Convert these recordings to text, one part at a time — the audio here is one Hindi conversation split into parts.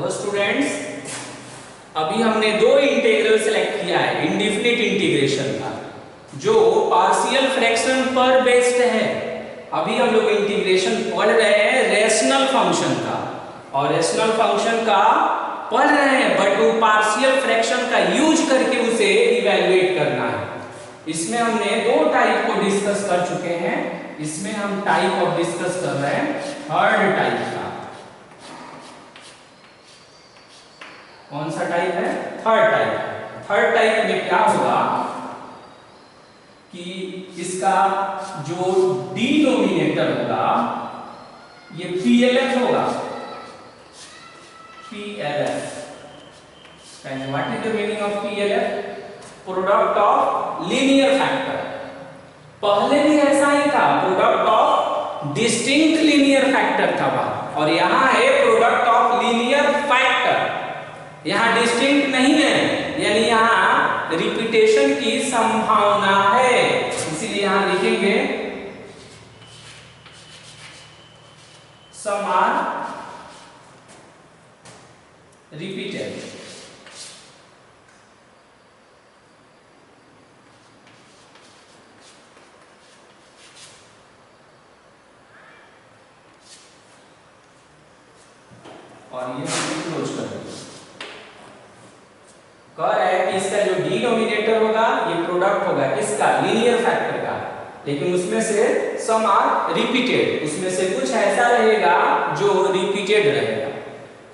हेलो स्टूडेंट्स, अभी हमने दो इंटीग्रल सेलेक्ट किया है इंडेफिनिट इंटीग्रेशन का, जो पार्शियल फ्रैक्शन पर बेस्ड है। अभी हम लोग इंटीग्रेशन पढ़ रहे हैं रैशनल फंक्शन का, और रैशनल फंक्शन का पढ़ रहे हैं बट वो पार्शियल फ्रैक्शन का यूज करके उसे इवैल्यूएट करना है। इसमें हमने दो टाइप को डिस्कस कर चुके हैं, इसमें हम टाइप ऑफ डिस्कस कर रहे हैं थर्ड टाइप का। कौन सा टाइप है? Third type. थर्ड टाइप में क्या होगा कि इसका जो डिनोमिनेटर होगा ये PLF होगा। PLF, what is the meaning of PLF? Product of linear factor. पहले भी ऐसा ही था, product of distinct linear factor था वहां, और यहां है प्रोडक्ट ऑफ लीनियर फैक्टर। यहां डिस्टिंक्ट नहीं है, यानी यहां रिपीटेशन की संभावना है, इसीलिए यहां लिखेंगे सम आर रिपीटेड। और ये क्लोज कर देंगे। कह रहा है कि इसका जो डिनोमिनेटर होगा ये प्रोडक्ट होगा इसका लीनियर फैक्टर का, लेकिन उसमें से सम आर रिपीटेड, उसमें से कुछ ऐसा रहेगा जो रिपीटेड रहेगा।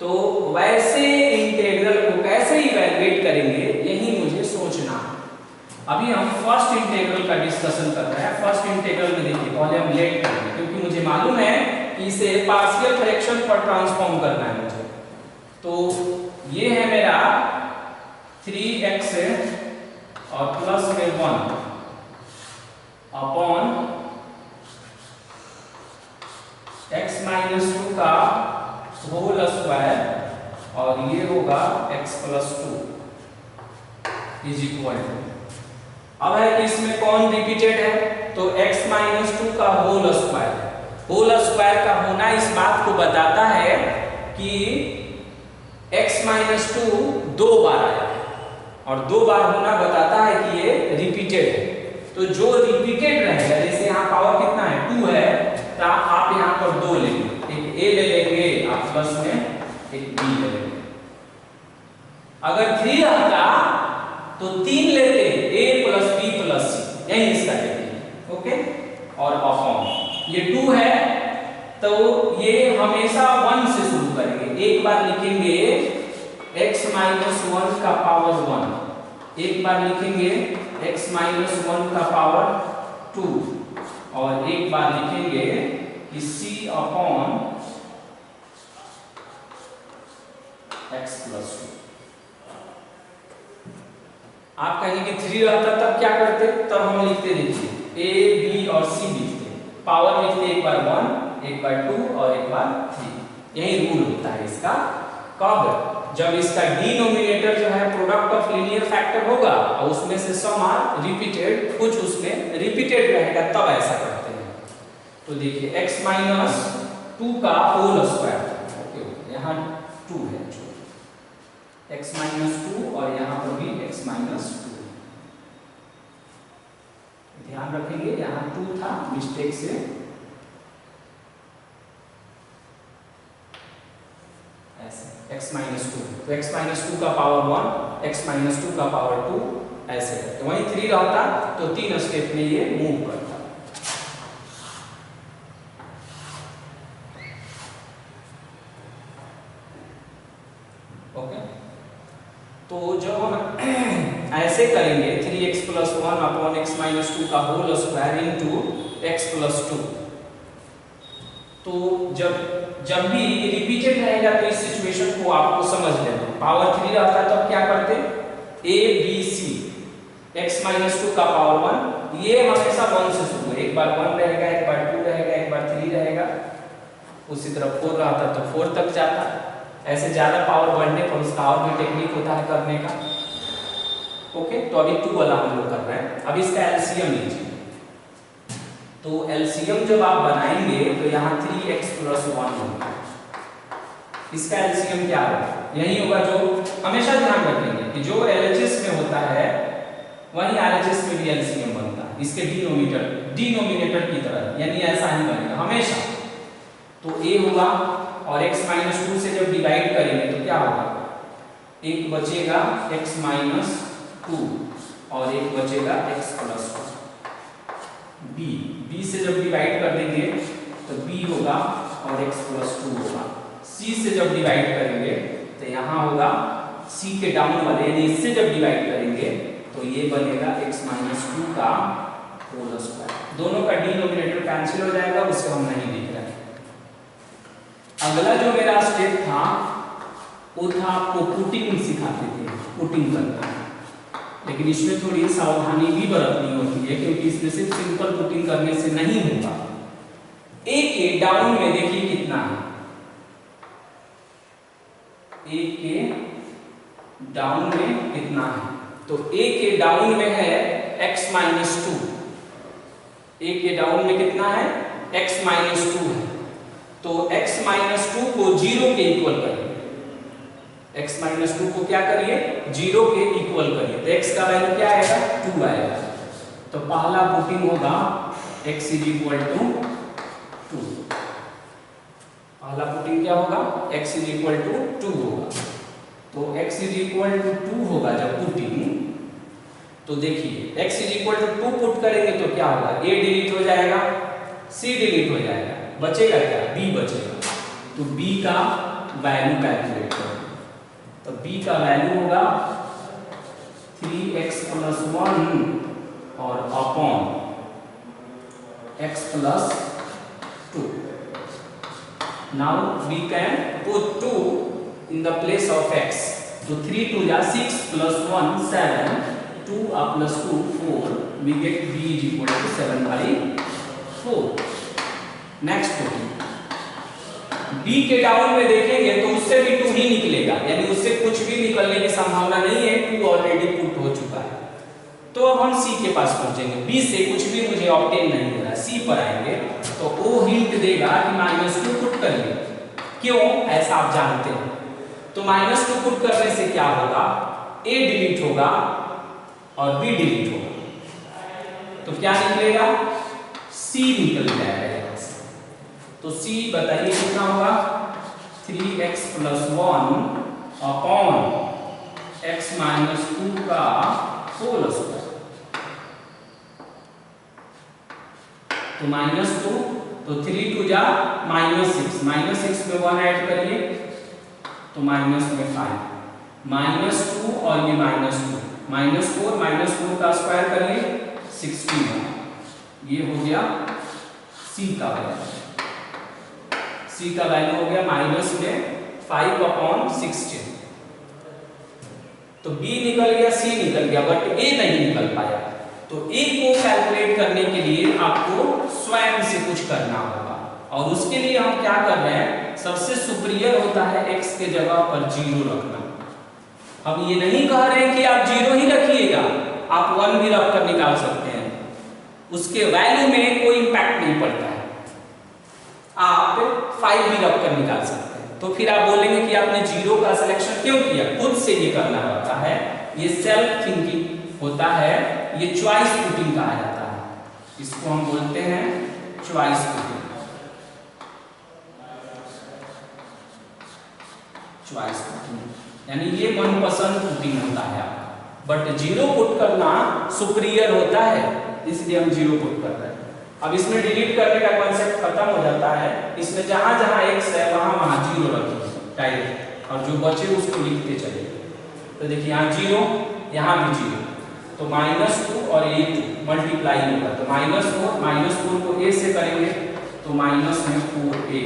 तो वैसे इंटीग्रल को कैसे इवैल्यूएट करेंगे यही मुझे सोचना है। अभी हम फर्स्ट इंटीग्रल का डिस्कशन कर रहे हैं। फर्स्ट इंटीग्रल में देखिए पहले हम लेट करेंगे, क्योंकि मुझे मालूम है कि इसे पार्शियल फ्रैक्शन पर ट्रांसफॉर्म करना है मुझे। तो ये है मेरा 3x और प्लस में 1 अपॉन x माइनस 2 का होल स्क्वायर, और ये होगा x प्लस 2 इज इक्वल। अब है कि इसमें कौन रिपीटेड है, तो x माइनस 2 का होल स्क्वायर। होल स्क्वायर का होना इस बात को बताता है कि x माइनस 2 दो बार आया, और दो बार होना बताता है कि ये रिपीटेड है। तो जो रिपीटेड रहेगा, जैसे यहाँ पावर कितना है 2 है, तो आप यहाँ पर 2 लेंगे, एक a ले लेंगे आप प्लस में, एक b ले लेंगे। अगर 3 रहता तो 3 लेते, a plus b plus c, यही इसका लेते। ओके, और अपॉन ये 2 है तो ये हमेशा 1 से शुरू करेंगे। एक बार लिखेंगे x माइनस 1 का पावर 1, एक बार लिखेंगे x माइनस 1 का पावर 2, और एक बार लिखेंगे कि c अपॉन x प्लस 2। आप कहेंगे कि 3 रहता तब क्या करते? तब हम लिखते देखिए a b और c लिखते, पावर लिखते एक बार 1, एक बार 2 और एक बार 3। यही रूल होता है इसका। कब? जब इसका डिनोमिनेटर जो है प्रोडक्ट ऑफ लीनियर फैक्टर होगा और उसमें से सम आर रिपीटेड, कुछ उसमें रिपीटेड रहेगा, तब ऐसा करते हैं। तो देखिए x माइनस 2 का होल स्क्वायर, ओके यहाँ 2 है, x माइनस 2 और यहाँ पर भी x माइनस 2, ध्यान रखेंगे यहाँ 2 था मिस्टेक से, x माइनस 2, तो x माइनस 2 का पावर 1, x माइनस 2 का पावर 2, ऐसे करते। वहीं 3 रहता तो 3 स्टेप में ये मूव करता। ओके, तो जब हम ऐसे करेंगे 3x plus 1 upon x minus 2 का whole square into x plus 2, तो जब भी रिपीटेड रहेगा तो इस सिचुएशन को आपको समझ लेना। पावर 3 रहता तब क्या करते? a b c, x minus 2 का पावर 1, ये हमेशा 1 से शुरू है, एक बार 1 रहेगा, एक बार 2 रहेगा, एक बार 3 रहेगा, उसी तरह 4 रहता तो 4 तक जाता। ऐसे ज्यादा पावर बढ़ने पर उसका और भी टेक्निक होता है करने का। ओके, तो अभी 2 वाला हम लोग कर रहे हैं। अब इसका एलसीएम लीजिए, तो एलसीएम जब आप बनाएंगे तो यहाँ 3x प्लस 1 होगा, इसका एलसीएम क्या होगा? यही होगा जो हमेशा ध्यान रखेंगे कि जो एलएचएस में होता है वही आरएचएस में भी एलसीएम बनता है, इसके डिनोमिनेटर की तरह, यानी ऐसा ही बनेगा हमेशा। तो a होगा और x माइनस 2 से जब डिवाइड करेंगे तो क्या होगा? एक बचेगा x माइनस 2 और एक बचेगा x प्लस 2। b से जब डिवाइड कर देंगे तो b होगा और x प्लस 2 होगा। c से जब डिवाइड करेंगे तो यहाँ होगा c के डाउन वाले, यानी इससे जब डिवाइड करेंगे तो ये बनेगा x माइनस 2 का होल स्क्वायर। दोनों का डिनोमिनेटर कैंसिल हो जाएगा, उसे हम नहीं लिख रहे हैं। अगला जो मेरा स्टेप था वो था आपको पुटिंग सिखाते थे, पुटिंग करना, लेकिन इसमें थोड़ी सावधानी भी बरतनी होती है क्योंकि इसमें सिर्फ सिंपल पुटिंग करने से नहीं होगा। a के डाउन में देखिए कितना है, a के डाउन में कितना है? तो a के डाउन में है x माइनस 2। a के डाउन में कितना है? x माइनस 2 है। तो x माइनस 2 को 0 के इक्वल करिए। x माइनस 2 को क्या करिए? 0 के इक्वल करिए। तो x का वैल्यू क्या आएगा? 2 आएगा। तो पहला पुटिंग होगा x इज इक्वल टू 2। पहला पुटिंग क्या होगा? x इज इक्वल टू 2 होगा। तो x इज इक्वल टू 2 होगा जब पुटिंग, तो देखिए x is equal to 2 put करेंगे तो क्या होगा? a डिलीट हो जाएगा, c डिलीट हो जाएगा, बचेगा क्या? b बचेगा। तो b का वैल्यू कैलकुलेट करें। तो b का वैल्यू होगा 3x प्लस 1 और upon x plus 2। Now we can put 2 in the place of x. So 3 2 या 6 plus 1 7, 2 plus 2 4. We get b is equal to 7/4. Next putting, b के डाउन में देखेंगे तो उससे भी 2 ही निकलेगा, यानी उससे कुछ भी निकलने की संभावना नहीं है, 2 ऑलरेडी पुट हो चुका है। तो अब हम c के पास पहुंचेंगे। b से कुछ भी मुझे ऑब्टेन नहीं हो रहा, c पर आएंगे तो वो हिंट देगा कि -2 पुट करिए। क्यों? ऐसा आप जानते हैं। तो -2 पुट करने से क्या होगा? a डिलीट होगा और b डिलीट होगा, तो क्या निकलेगा? c निकल जाएगा यहाँ से। तो c बताइए कितना होगा? 3x plus 1 upon x minus 2 का होल स्क्वायर। तो -2 तो 3 2 जा -6, -6 में 1 ऐड करिए तो माइनस में 5, -2 और ये -4 -4 का स्क्वायर करिए 61। ये हो गया c का वैल्यू। c का वैल्यू हो गया माइनस में 5/16। तो b निकल गया, c निकल गया, बट a नहीं निकल पाया। तो a को कैलकुलेट करने के लिए आपको स्वयं से कुछ करना होगा, और उसके लिए हम क्या कर रहे हैं? सबसे सुपीरियर होता है x के जगह पर 0 रखना। हम ये नहीं कह रहे हैं कि आप 0 ही रखिएगा, आप 1 भी रख कर निकाल सकते हैं, उसके वैल्यू में कोई इंपैक्ट नहीं पड़ता है। आप 5 भी रख कर निकाल सकते हैं। तो फिर आप बोलेंगे कि आपने 0 का सिलेक्शन क्यों किया? खुद से ये करना पड़ता है, ये सेल्फ थिंकिंग होता है, ये चॉइस पुटिंग कहा जाता है। इसको हम बोलते हैं चॉइस पुटिंग। चॉइस पुटिंग यानी ये मनपसंद पुटिंग होता है आपका, बट 0 पुट करना सुपीरियर होता है, इसलिए हम 0 पुट कर रहे हैं। अब इसमें डिलीट करने का कॉन्सेप्ट खत्म हो जाता है। इसमें जहां जहां x है वहां 0 रखिए डायरेक्ट, और जो बचे उसको लिखते चलिए। तो देखिए यहाँ 0, यहाँ भी 0, तो -2 और ये 2 मल्टीप्लाई होगा, तो -4 को a से करेंगे तो -4a।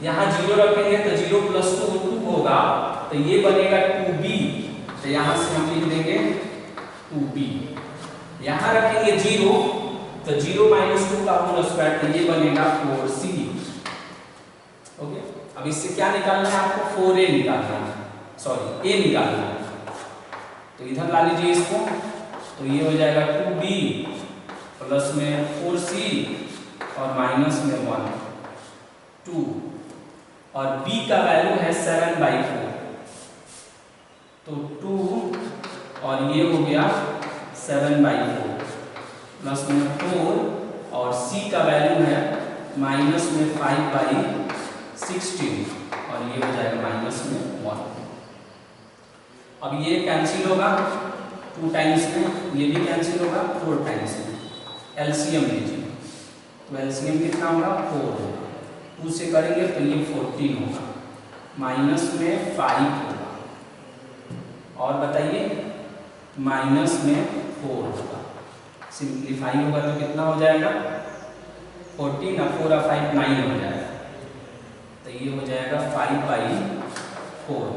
यहाँ 0 रखेंगे तो 0 प्लस 2 होगा, तो ये बनेगा 2b, तो यहाँ से हम लिख देंगे 2b। यहाँ रखेंगे 0, तो 0 - 2 का होल स्क्वायर, तो ये बनेगा 4c। ओके, अब इससे क्या निकालना है आपको? 4a निकालना है, सॉरी a निकालना है। तो इधर ला लीजिए इसको, तो ये हो जाएगा 2b प्लस में 4c और माइनस में 1 2। और b का वैल्यू है 7/4, तो 2 और ये हो गया 7/4 प्लस में 4 और c का वैल्यू है माइनस में 5/16 और ये हो जाएगा माइनस में 1। अब ये कैंसिल होगा 2 टाइम्स में, ये भी कैंसिल होगा 4 टाइम्स में। एलसीएम लीजिए, तो एलसीएम कितना होगा 4 होगा, 2 से करेंगे तो ये 14 होगा, माइनस में 5 होगा, और बताइए माइनस में 4 होगा। सिंप्लीफाई होगा तो कितना हो जाएगा 14 और 4 और 5 9 हो जाएगा, तो ये हो जाएगा 5/4।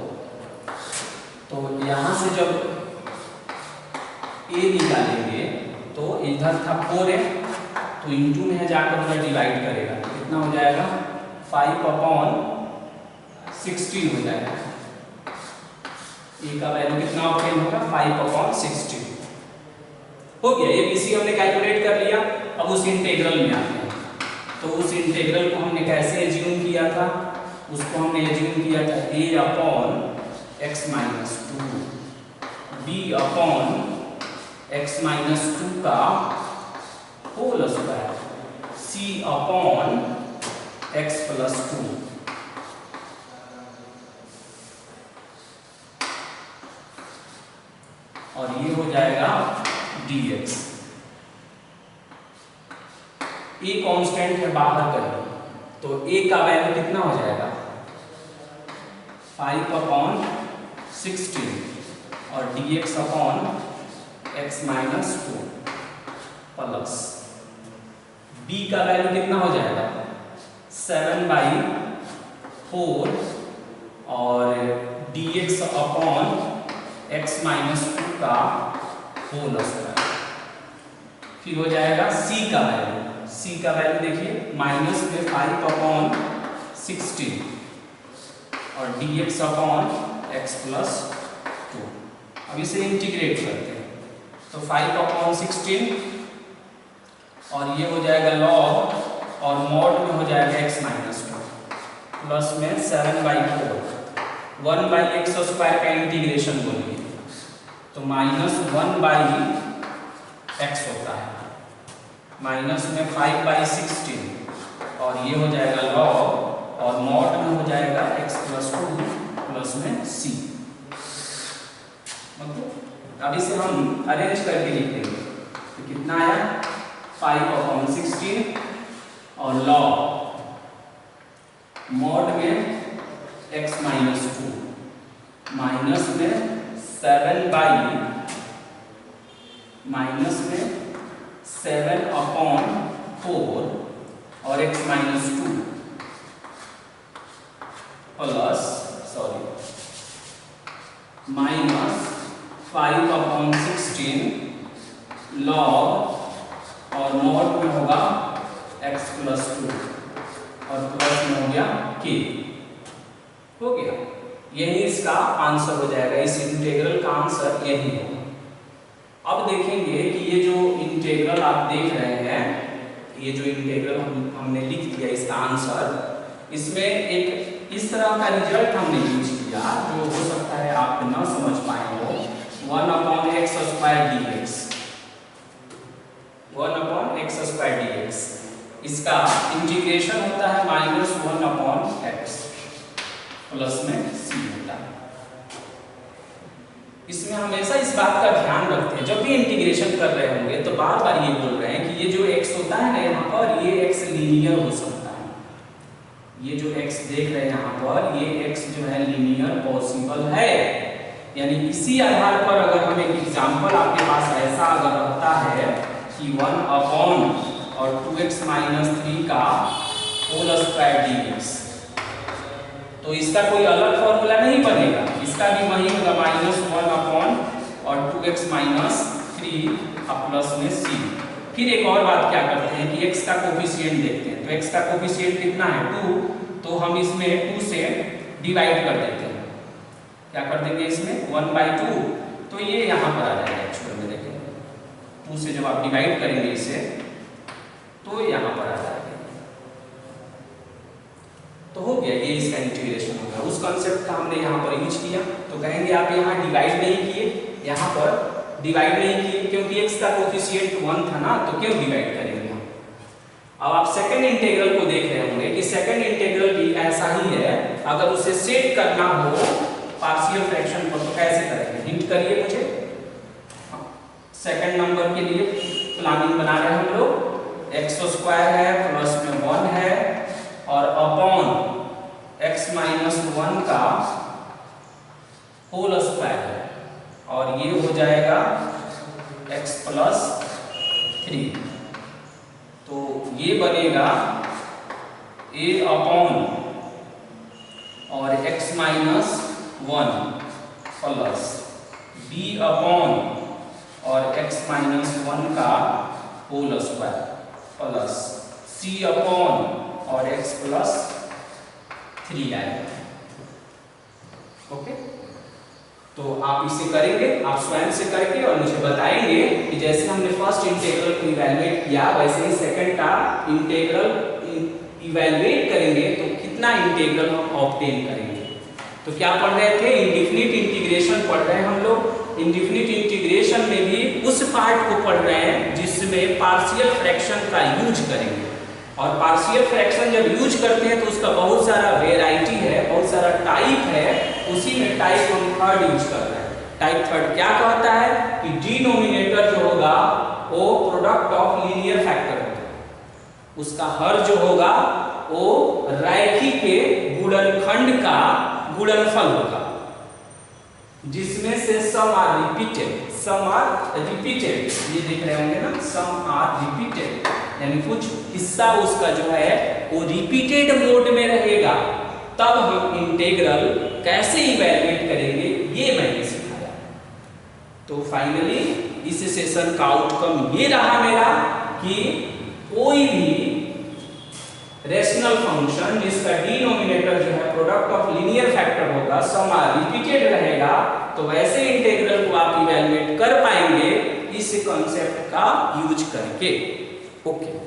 तो यहाँ से जब a निकालेंगे तो इधर था 4 है, तो इंटू में जाकर उधर डिवाइड करेगा तो कितना हो जाएगा 5/16 हो जाएगा। a का वैल्यू कितना ऑब्टेन होगा 5/16 हो गया। ABC हमने कैलकुलेट कर लिया। अब उस इंटीग्रल में आते हैं, तो उस इंटीग्रल को हमने कैसे एज्यूम किया था, उसको हमने एज्यूम किया था a/x - 2 b/x - 2 का होल स्क्वायर c/x+2 और ये हो जाएगा dx। a कांस्टेंट है बाहर करें तो a का वैल्यू कितना हो जाएगा 5/16 और dx/x-2 प्लस b का वैल्यू कितना हो जाएगा 7/4 और dx/x-2 का होल स्क्वायर। फिर हो जाएगा c का वैल्यू देखिए माइनस में 5/16 और dx/x+2। अब इसे इंटीग्रेट करते हैं तो 5/16 और ये हो जाएगा log और मॉड में हो जाएगा x-2 प्लस में 7/4 1/x² का इंटीग्रेशन बोलिए तो -1/x होता है, माइनस में 5/16 और ये हो जाएगा log और मॉड में हो जाएगा x+2 प्लस में c। अब इसे हम अरेंज करके लिखेंगे तो कितना आया 5/16 और log मॉड में x-2 माइनस में 7/4 और x-2 प्लस माइनस 5/16 log और मॉड में होगा x+2 और प्लस में हो गया k। हो गया, यही इसका आंसर हो जाएगा, इस इंटीग्रल का आंसर यही होगा। अब देखेंगे कि ये जो इंटीग्रल आप देख रहे हैं, ये जो इंटीग्रल हमने लिख दिया इसका आंसर, इसमें एक इस तरह का रिजल्ट हमने यूज किया जो हो सकता है आप न समझ पाए हो। 1/x² dx इसका इंटीग्रेशन होता है -1/x प्लस में c होता है। इसमें हमेशा इस बात का ध्यान रखते हैं, जब भी इंटीग्रेशन कर रहे होंगे तो बार बार ये बोल रहे हैं कि ये जो x होता है ना यहाँ पर, ये x लीनियर हो सकता है। ये जो x देख रहे हैं यहाँ पर, ये x जो है लीनियर पॉसिबल है। यानी इसी आधार पर अगर हम एक एग्जांपल आपके पास ऐसा अगर रहता है कि 1/2x-3 का होल स्क्वायर dx, तो इसका कोई अलग फॉर्मूला नहीं बनेगा, इसका भी वही होगा -1/2x-3 प्लस में c। फिर एक और बात क्या करते हैं कि x का कोफिशिएंट देखते हैं, तो x का कोफिशिएंट कितना है 2, तो हम इसमें 2 से डिवाइड कर देते हैं। क्या कर देंगे इसमें 1/2, तो ये यहाँ पर आ जाएगा एक्चुअल में। देखें 2 से जब आप डिवाइड करेंगे इसे तो यहाँ पर आ जाएगा। तो हो गया, ये इसका इंटीग्रेशन हो गया। उस कॉन्सेप्ट का हमने यहाँ पर यूज किया। तो कहेंगे आप यहाँ डिवाइड नहीं किए, यहाँ पर डिवाइड नहीं किए क्योंकि x का कोफिशिएंट 1 था ना, तो क्यों डिवाइड करेंगे हम। अब आप सेकंड इंटीग्रल को देख रहे होंगे कि सेकंड इंटीग्रल भी ऐसा ही है। अगर उसे सेट करना हो पार्शियल फ्रैक्शन पर तो कैसे करेंगे, हिंट करिए मुझे। सेकंड नंबर के लिए प्लानिंग बना रहे हैं हम लोग। x² है, प्लस में 1 है और अपॉन x माइनस 1 का होल स्क्वायर है, और ये हो जाएगा x प्लस 3। तो ये बनेगा a अपॉन और x minus 1 plus b upon और x माइनस 1 का whole square plus c upon और x प्लस 3 आएगा। ओके, तो आप इसे करेंगे, आप स्वयं से करके और मुझे बताएंगे कि जैसे हमने फर्स्ट इंटीग्रल को इवैल्यूएट किया वैसे ही सेकंड का इंटीग्रल इवैल्यूएट करेंगे तो कितना इंटीग्रल हम ऑब्टेन करेंगे। तो क्या पढ़ रहे थे, इंडेफिनिट इंटीग्रेशन पढ़ रहे हैं हम लोग। इंडेफिनिट इंटीग्रेशन में भी उस पार्ट को पढ़ रहे हैं जिसमें पार्शियल फ्रैक्शन का यूज करेंगे। और पार्शियल फ्रैक्शन जब यूज करते हैं तो उसका बहुत सारा वेराइटी है, बहुत सारा टाइप है। उसी में टाइप हम थर्ड यूज कर रहे हैं। टाइप थर्ड क्या कहता है कि डिनोमिनेटर जो होगा वो प्रोडक्ट ऑफ लीनियर फैक्टर होगा, उसका हर जो होगा वो रैखिक के गुणनखंड का गुणनफल होगा, जिसमें से sum are repeated. Sum are repeated, ये देख रहे होंगे ना, सम आर रिपीटेड, यानी कुछ हिस्सा उसका जो है वो रिपीटेड मोड में रहेगा। तब हम इंटीग्रल कैसे इवैल्यूएट करेंगे ये मैंने सिखाया। तो फाइनली इस सेशन का आउटकम ये रहा मेरा कि कोई भी रेशनल फंक्शन जिसका डिनोमिनेटर जो है प्रोडक्ट ऑफ लीनियर फैक्टर होगा, सम आर रिपीटेड रहेगा, तो वैसे इंटीग्रल को आप इवैल्यूएट कर पाएंगे इस कॉन्सेप्ट का यूज करके। ओके।